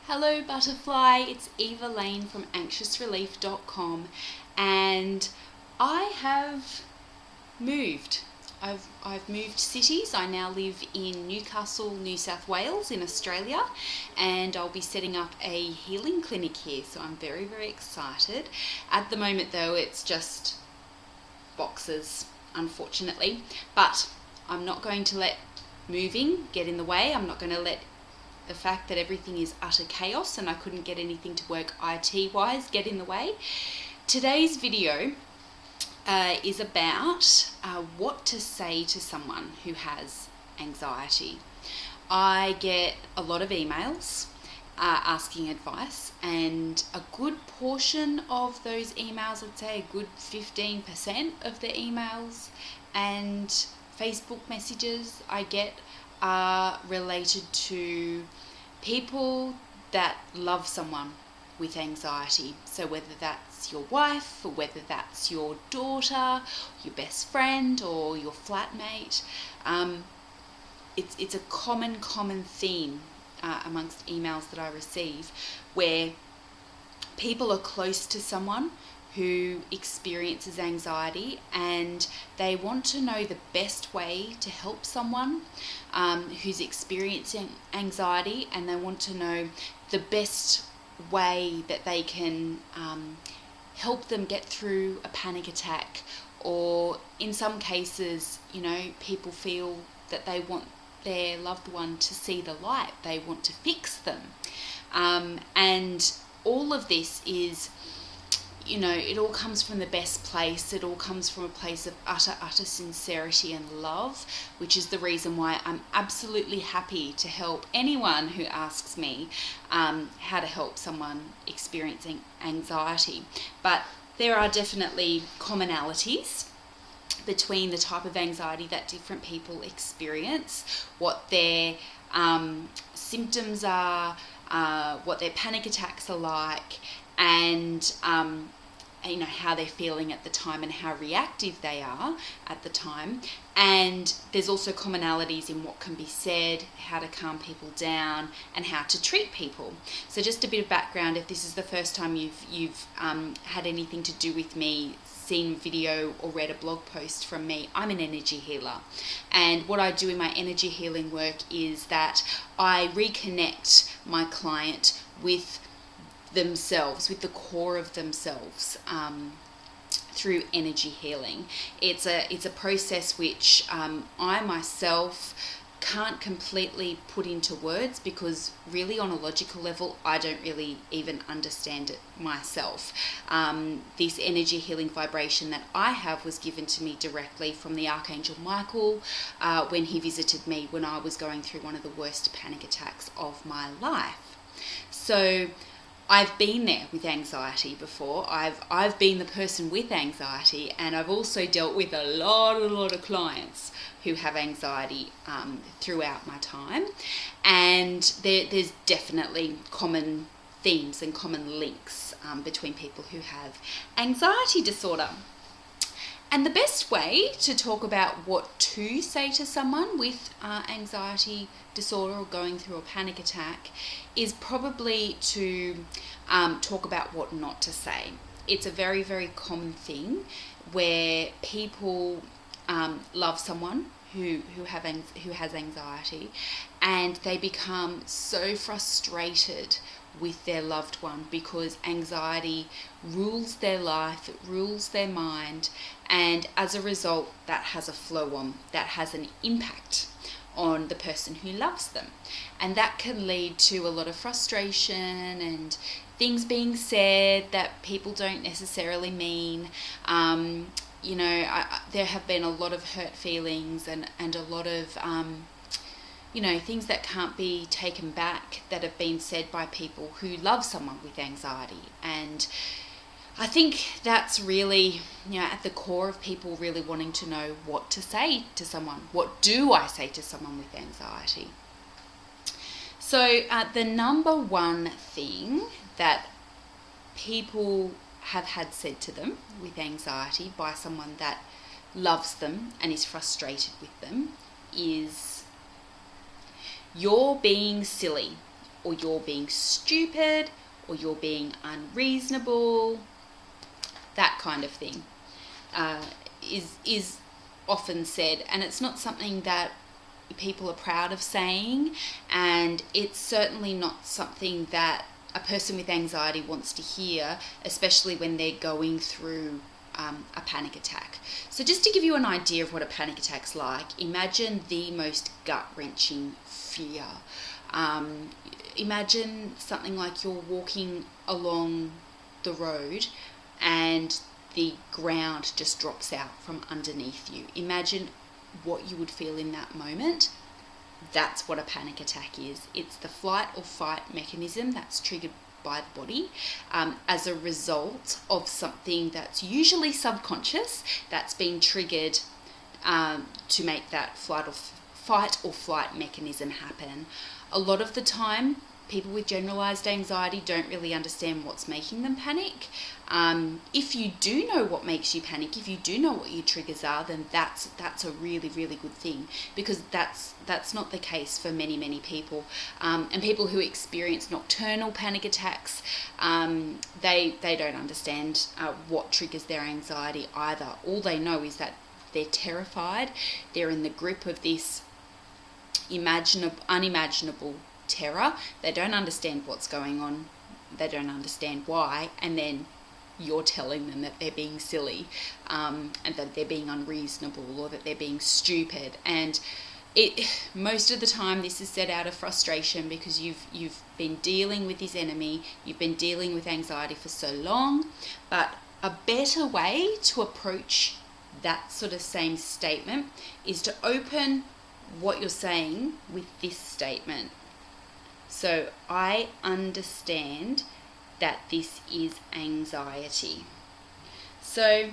Hello Butterfly, it's Eva Lane from anxiousrelief.com and I have moved. I've moved cities. I now live in Newcastle, New South Wales in Australia, and I'll be setting up a healing clinic here, so I'm very, very excited. At the moment though, it's just boxes, unfortunately, but I'm not going to let moving get in the way. I'm not going to let the fact that everything is utter chaos and I couldn't get anything to work IT-wise get in the way. Today's video is about what to say to someone who has anxiety. I get a lot of emails asking advice, and a good portion of those emails, I'd say a good 15% of the emails and Facebook messages I get are related to people that love someone with anxiety. So whether that's your wife, or whether that's your daughter, your best friend, or your flatmate, it's a common theme amongst emails that I receive, where people are close to someone who experiences anxiety and they want to know the best way to help someone who's experiencing anxiety, and they want to know the best way that they can help them get through a panic attack, or in some cases, people feel that they want their loved one to see the light, they want to fix them, and all of this is, it all comes from the best place. It all comes from a place of utter sincerity and love, which is the reason why I'm absolutely happy to help anyone who asks me how to help someone experiencing anxiety. But there are definitely commonalities between the type of anxiety that different people experience, what their symptoms are, what their panic attacks are like, and how they're feeling at the time and how reactive they are at the time. And there's also commonalities in what can be said, how to calm people down, and how to treat people. So just a bit of background, if this is the first time you've had anything to do with me, seen video or read a blog post from me, I'm an energy healer, and what I do in my energy healing work is that I reconnect my client with themselves, with the core of themselves, through energy healing. It's a process which I myself can't completely put into words, because really on a logical level I don't really even understand it myself. This energy healing vibration that I have was given to me directly from the Archangel Michael when he visited me when I was going through one of the worst panic attacks of my life. So I've been there with anxiety before. I've been the person with anxiety, and I've also dealt with a lot of clients who have anxiety throughout my time. And there's definitely common themes and common links between people who have anxiety disorder. And the best way to talk about what to say to someone with anxiety disorder or going through a panic attack is probably to talk about what not to say. It's a very, very common thing where people love someone who has anxiety, and they become so frustrated with their loved one because anxiety rules their life, it rules their mind, and as a result that has a flow on, that has an impact on the person who loves them, and that can lead to a lot of frustration and things being said that people don't necessarily mean. There have been a lot of hurt feelings and a lot of things that can't be taken back that have been said by people who love someone with anxiety. And I think that's really, at the core of people really wanting to know what to say to someone. What do I say to someone with anxiety? So the number one thing that people have had said to them with anxiety by someone that loves them and is frustrated with them is, "You're being silly. or you're being stupid, or you're being unreasonable, that kind of thing is often said, and it's not something that people are proud of saying, and it's certainly not something that a person with anxiety wants to hear, especially when they're going through a panic attack. So just to give you an idea of what a panic attack's like, imagine the most gut-wrenching fear. Imagine something like you're walking along the road and the ground just drops out from underneath you. Imagine what you would feel in that moment. That's what a panic attack is. It's the flight or fight mechanism that's triggered by the body as a result of something that's usually subconscious that's been triggered to make that fight or flight mechanism happen. A lot of the time, people with generalized anxiety don't really understand what's making them panic. If you do know what makes you panic, if you do know what your triggers are, then that's a really, really good thing, because that's not the case for many people. And people who experience nocturnal panic attacks, they don't understand what triggers their anxiety either. All they know is that they're terrified, they're in the grip of this unimaginable terror. They don't understand what's going on, they don't understand why, and then you're telling them that they're being silly, and that they're being unreasonable, or that they're being stupid. And most of the time this is said out of frustration, because you've been dealing with this enemy, you've been dealing with anxiety for so long. But a better way to approach that sort of same statement is to open what you're saying with this statement. So, I understand that this is anxiety. So,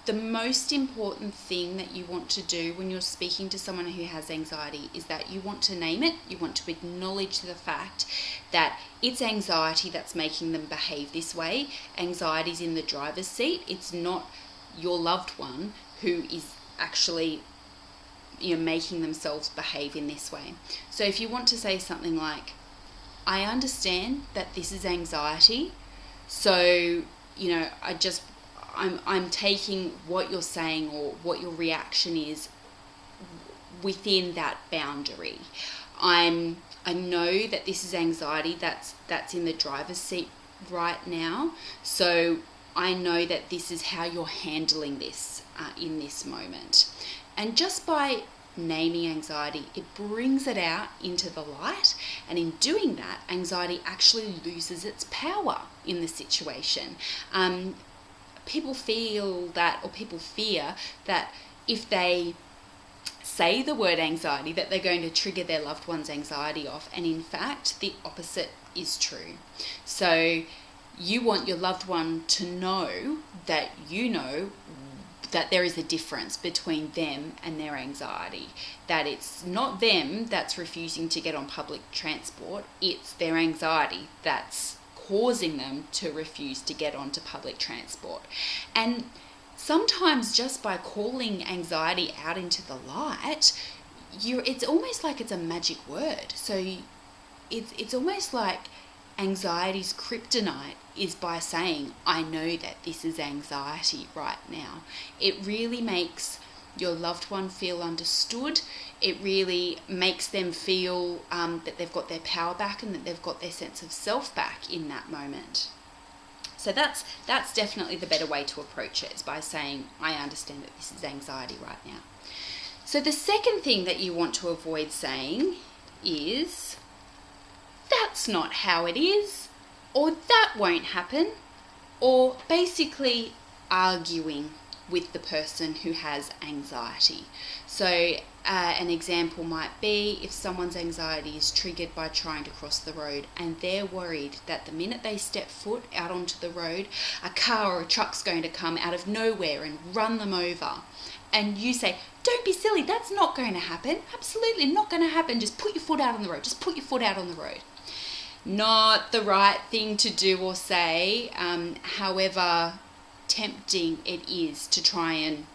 the most important thing that you want to do when you're speaking to someone who has anxiety is that you want to name it. You want to acknowledge the fact that it's anxiety that's making them behave this way. Anxiety's in the driver's seat. It's not your loved one who is actually making themselves behave in this way. So if you want to say something like, I understand that this is anxiety, so I'm taking what you're saying or what your reaction is within that boundary. I know that this is anxiety that's in the driver's seat right now, so I know that this is how you're handling this in this moment. And just by naming anxiety, it brings it out into the light, and in doing that, anxiety actually loses its power in the situation. People feel that, or people fear that if they say the word anxiety, that they're going to trigger their loved one's anxiety off, and in fact, the opposite is true. So you want your loved one to know that that there is a difference between them and their anxiety, that it's not them that's refusing to get on public transport, it's their anxiety that's causing them to refuse to get onto public transport. And sometimes just by calling anxiety out into the light, it's almost like it's a magic word. So it's almost like anxiety's kryptonite is by saying, I know that this is anxiety right now. It really makes your loved one feel understood. It really makes them feel that they've got their power back, and that they've got their sense of self back in that moment. So that's definitely the better way to approach it, is by saying, I understand that this is anxiety right now. So the second thing that you want to avoid saying is, that's not how it is, or that won't happen, or basically arguing with the person who has anxiety. So an example might be if someone's anxiety is triggered by trying to cross the road, and they're worried that the minute they step foot out onto the road, a car or a truck's going to come out of nowhere and run them over. And you say, don't be silly, that's not going to happen. Absolutely not going to happen. Just put your foot out on the road. Just put your foot out on the road. Not the right thing to do or say, however tempting it is to try and,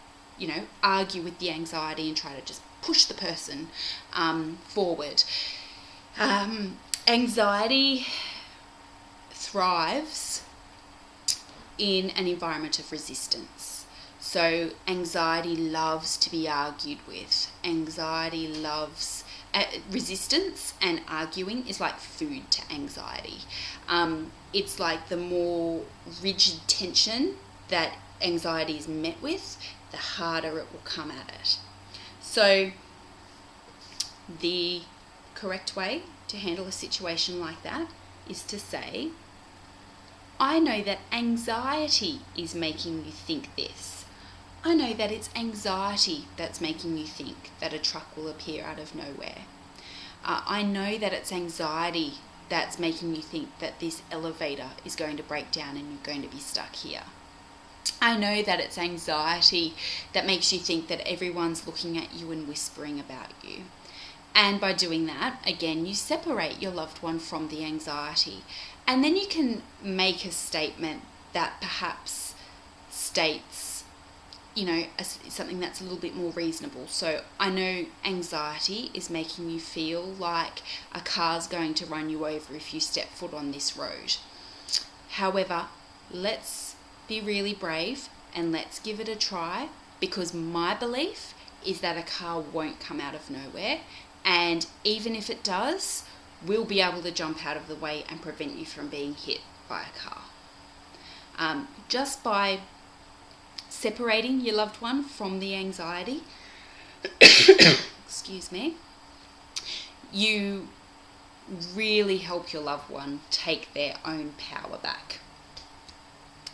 argue with the anxiety and try to just push the person forward. Anxiety thrives in an environment of resistance. So anxiety loves to be argued with. Anxiety loves resistance, and arguing is like food to anxiety. It's like the more rigid tension that anxiety is met with, the harder it will come at it. So the correct way to handle a situation like that is to say, I know that anxiety is making you think this. I know that it's anxiety that's making you think that a truck will appear out of nowhere. I know that it's anxiety that's making you think that this elevator is going to break down and you're going to be stuck here. I know that it's anxiety that makes you think that everyone's looking at you and whispering about you. And by doing that, again, you separate your loved one from the anxiety. And then you can make a statement that perhaps states, something that's a little bit more reasonable. So I know anxiety is making you feel like a car's going to run you over if you step foot on this road. However, let's be really brave and let's give it a try, because my belief is that a car won't come out of nowhere. And even if it does, we'll be able to jump out of the way and prevent you from being hit by a car. Just by separating your loved one from the anxiety, excuse me, you really help your loved one take their own power back.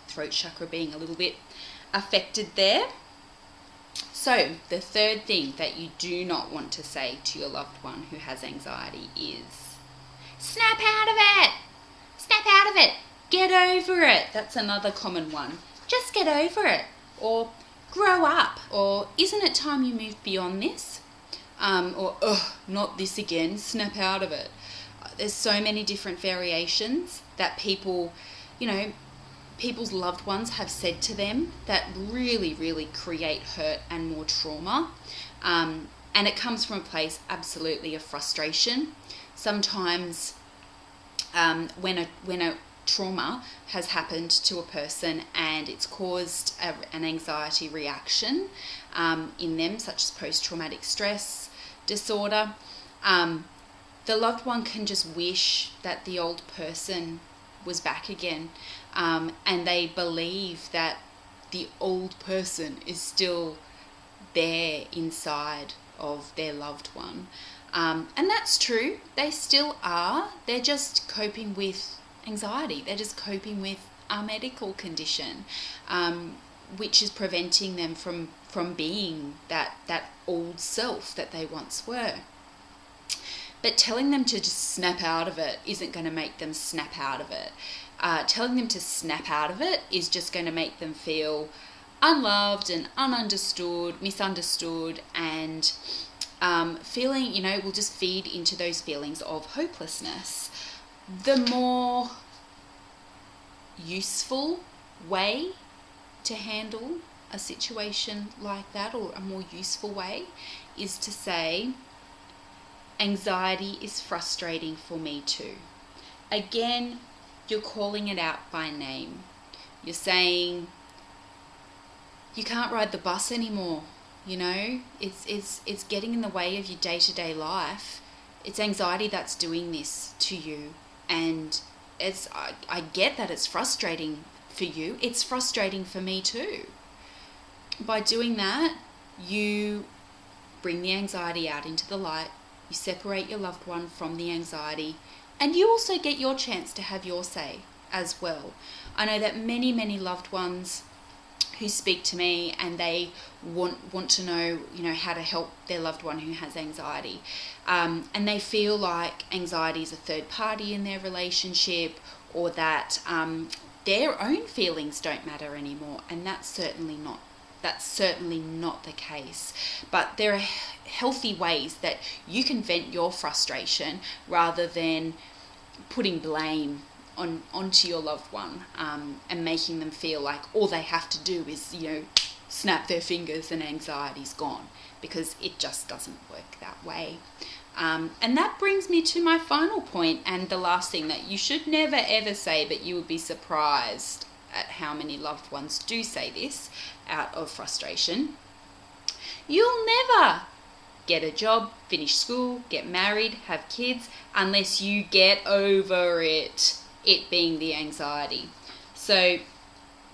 Throat chakra being a little bit affected there. So the third thing that you do not want to say to your loved one who has anxiety is, snap out of it! Snap out of it! Get over it! That's another common one. Just get over it. Or grow up. Or isn't it time you moved beyond this? Or not this again. Snap out of it. There's so many different variations that people's loved ones have said to them that really, really create hurt and more trauma. And it comes from a place absolutely of frustration. Sometimes when a trauma has happened to a person and it's caused an anxiety reaction in them, such as post-traumatic stress disorder, the loved one can just wish that the old person was back again, and they believe that the old person is still there inside of their loved one. And that's true, they still are. They're just coping with anxiety. They're just coping with a medical condition, which is preventing them from being that old self that they once were. But telling them to just snap out of it isn't going to make them snap out of it. Telling them to snap out of it is just going to make them feel unloved and ununderstood, misunderstood, and feeling, will just feed into those feelings of hopelessness. The more useful way to handle a situation like that, or a more useful way, is to say, anxiety is frustrating for me too. Again, you're calling it out by name. You're saying, you can't ride the bus anymore, it's getting in the way of your day-to-day life. It's anxiety that's doing this to you, and I get that it's frustrating for you. It's frustrating for me too. By doing that, you bring the anxiety out into the light. You separate your loved one from the anxiety, and you also get your chance to have your say as well. I know that many, many loved ones who speak to me and they want to know, how to help their loved one who has anxiety. And they feel like anxiety is a third party in their relationship, or that their own feelings don't matter anymore. And that's certainly not the case. But there are healthy ways that you can vent your frustration rather than putting blame onto your loved one, and making them feel like all they have to do is, snap their fingers and anxiety's gone, because it just doesn't work that way. And that brings me to my final point, and the last thing that you should never ever say, but you would be surprised at how many loved ones do say this out of frustration. You'll never get a job, finish school, get married, have kids, unless you get over it being the anxiety. So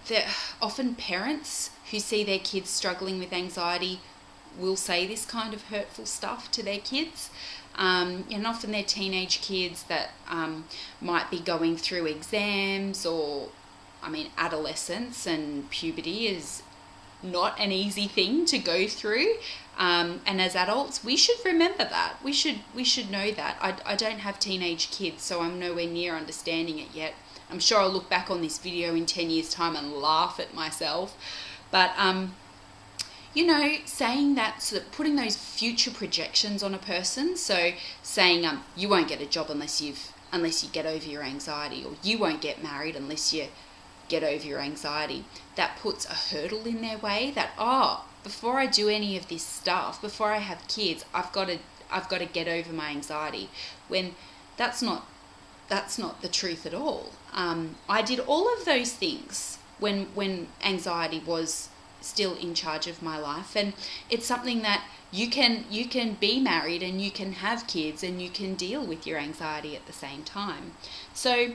there often parents who see their kids struggling with anxiety will say this kind of hurtful stuff to their kids. And often they're teenage kids that might be going through exams or, adolescence and puberty is not an easy thing to go through. And as adults, we should remember that. We should know that. I don't have teenage kids, so I'm nowhere near understanding it yet. I'm sure I'll look back on this video in 10 years' time and laugh at myself. But, saying that, sort of putting those future projections on a person. So saying, you won't get a job unless you get over your anxiety, or you won't get married unless you get over your anxiety. That puts a hurdle in their way that, before I do any of this stuff, before I have kids, I've got to get over my anxiety. When that's not the truth at all. I did all of those things when anxiety was still in charge of my life, and it's something that you can be married and you can have kids and you can deal with your anxiety at the same time. So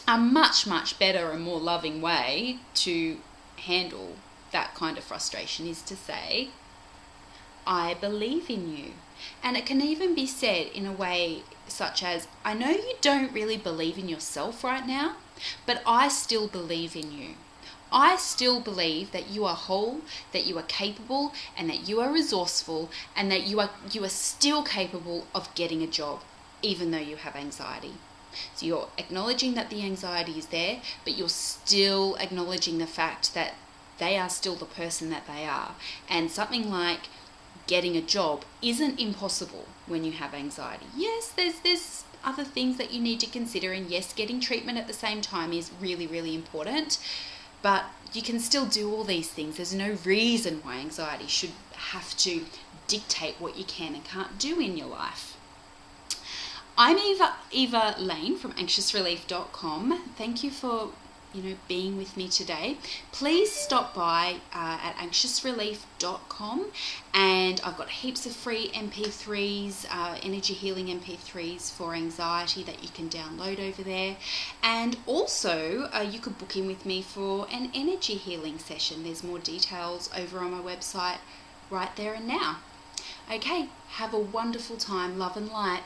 a much better and more loving way to handle that kind of frustration is to say, I believe in you. And it can even be said in a way such as, I know you don't really believe in yourself right now, but I still believe in you. I still believe that you are whole, that you are capable, and that you are resourceful, and that you are still capable of getting a job, even though you have anxiety. So you're acknowledging that the anxiety is there, but you're still acknowledging the fact that they are still the person that they are. And something like getting a job isn't impossible when you have anxiety. Yes, there's other things that you need to consider, and yes, getting treatment at the same time is really, really important. But you can still do all these things. There's no reason why anxiety should have to dictate what you can and can't do in your life. I'm Eva Lane from anxiousrelief.com. Thank you for being with me today. Please stop by at anxiousrelief.com, and I've got heaps of free MP3s, energy healing MP3s for anxiety that you can download over there. And also you could book in with me for an energy healing session. There's more details over on my website right there and now. Okay, have a wonderful time. Love and light.